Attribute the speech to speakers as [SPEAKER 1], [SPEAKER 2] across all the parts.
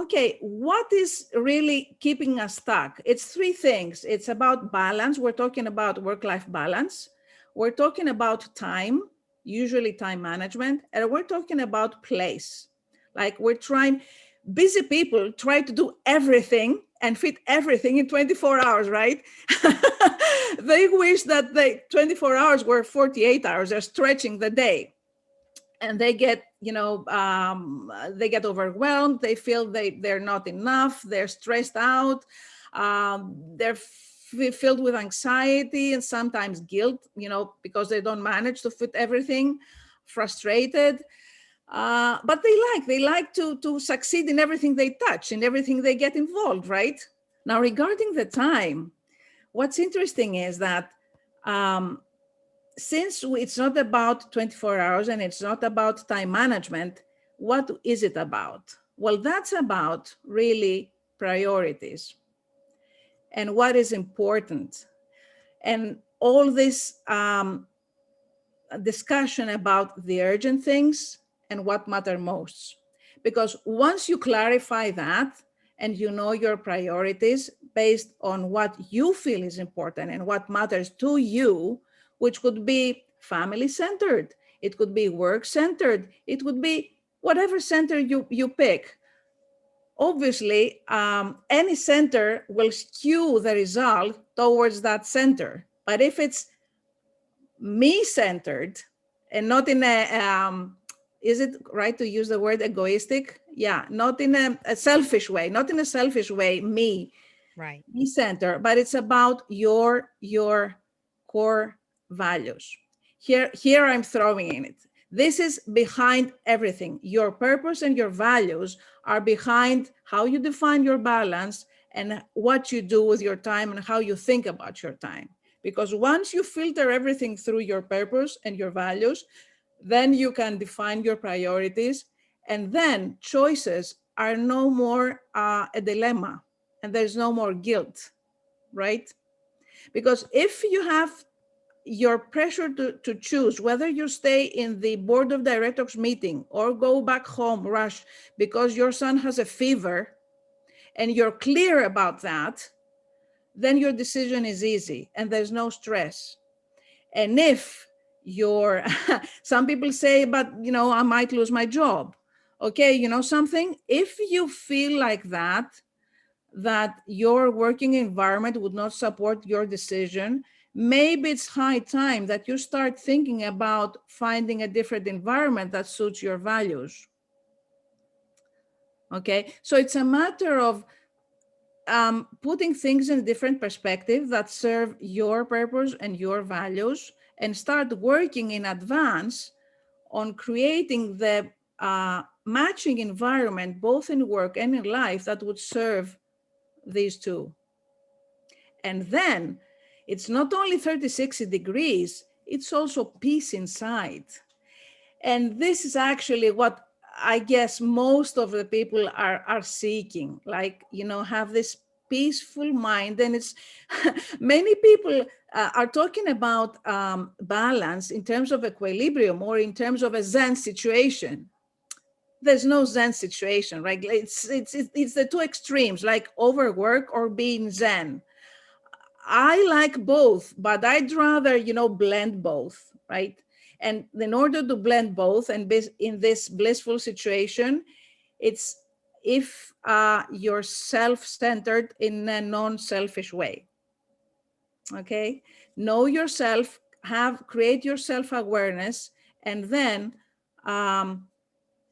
[SPEAKER 1] Okay, what is really keeping us stuck? It's three things. It's about balance. We're talking about work-life balance. We're talking about time, usually time management, and we're talking about place. Like busy people try to do everything and fit everything in 24 hours, right? They wish that the 24 hours were 48 hours. They're stretching the day. And they get, they get overwhelmed. They feel they're not enough. They're stressed out. They're filled with anxiety and sometimes guilt, because they don't manage to fit everything, frustrated. But they like to succeed in everything they touch, in everything they get involved, right? Now, regarding the time, what's interesting is that since it's not about 24 hours and it's not about time management, what is it about? Well, that's about really priorities and what is important. And all this discussion about the urgent things and what matter most. Because once you clarify that and you know your priorities based on what you feel is important and what matters to you, which could be family-centered, it could be work-centered, it could be whatever center you pick. Obviously, any center will skew the result towards that center. But if it's me-centered and not in is it right to use the word egoistic? Yeah, not in a selfish way, not in a selfish way,
[SPEAKER 2] Right.
[SPEAKER 1] me-centered, but it's about your core values. Here I'm throwing in it. This is behind everything. Your purpose and your values are behind how you define your balance and what you do with your time and how you think about your time. Because once you filter everything through your purpose and your values, then you can define your priorities, and then choices are no more a dilemma, and there's no more guilt, right? Because if you have your pressure to choose whether you stay in the board of directors meeting or go back home, rush, because your son has a fever, and you're clear about that, then your decision is easy and there's no stress. And if you're, some people say, but I might lose my job. Okay, something, if you feel like that your working environment would not support your decision, maybe it's high time that you start thinking about finding a different environment that suits your values. Okay, so it's a matter of putting things in a different perspective that serve your purpose and your values, and start working in advance on creating the matching environment, both in work and in life, that would serve these two. And then it's not only 30-60 degrees, it's also peace inside. And this is actually what I guess most of the people are seeking, like, have this peaceful mind. And it's many people are talking about balance in terms of equilibrium or in terms of a Zen situation. There's no Zen situation, right? It's the two extremes, like overwork or being Zen. I like both, but I'd rather, blend both, right? And in order to blend both and be in this blissful situation, it's if you're self-centered in a non-selfish way. Okay, know yourself, create your self-awareness, and then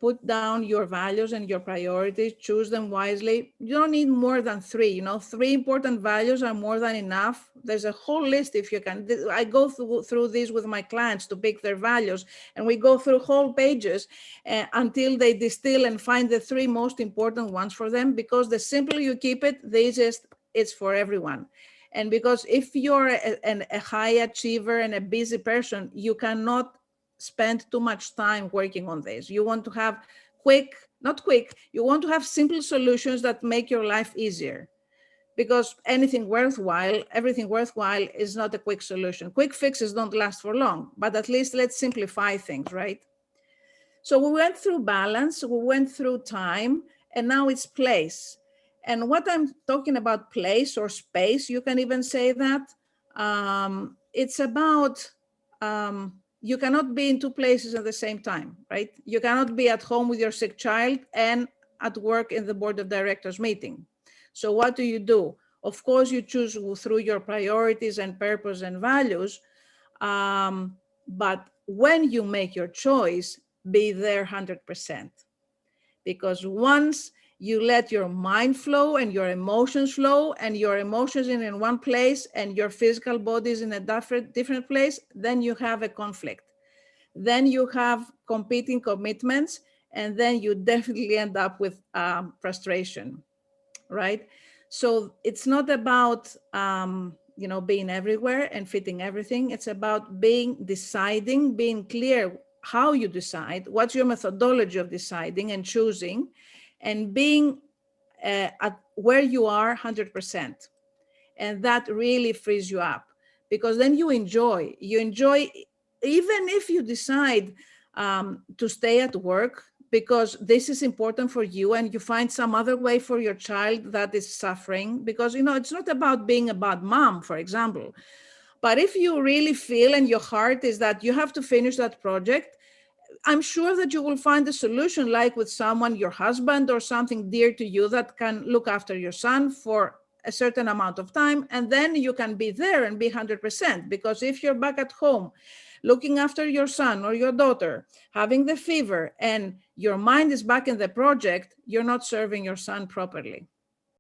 [SPEAKER 1] put down your values and your priorities, choose them wisely. You don't need more than three, 3 important values are more than enough. There's a whole list if you can. I go through these with my clients to pick their values, and we go through whole pages until they distill and find the 3 most important ones for them, because the simpler you keep it, the easiest it's for everyone. And because if you're a high achiever and a busy person, you cannot spend too much time working on this. You want to have you want to have simple solutions that make your life easier, because everything worthwhile is not a quick solution. Quick fixes don't last for long, but at least let's simplify things, right? So we went through balance, we went through time, and now it's place. And what I'm talking about, place or space, you can even say that, it's about, you cannot be in two places at the same time, right? You cannot be at home with your sick child and at work in the board of directors meeting. So what do? Of course, you choose through your priorities and purpose and values. But when you make your choice, be there 100%. Because once you let your mind flow and your emotions flow, and your emotions in one place and your physical body is in a different place, then you have a conflict. Then you have competing commitments, and then you definitely end up with frustration, right? So it's not about being everywhere and fitting everything. It's about deciding, being clear how you decide, what's your methodology of deciding and choosing, and being at where you are 100%. And that really frees you up, because then you enjoy, even if you decide to stay at work because this is important for you, and you find some other way for your child that is suffering, because it's not about being a bad mom, for example. But if you really feel, and your heart is that you have to finish that project, I'm sure that you will find a solution, like with someone, your husband or something dear to you, that can look after your son for a certain amount of time, and then you can be there and be 100%. Because if you're back at home looking after your son or your daughter, having the fever, and your mind is back in the project, you're not serving your son properly.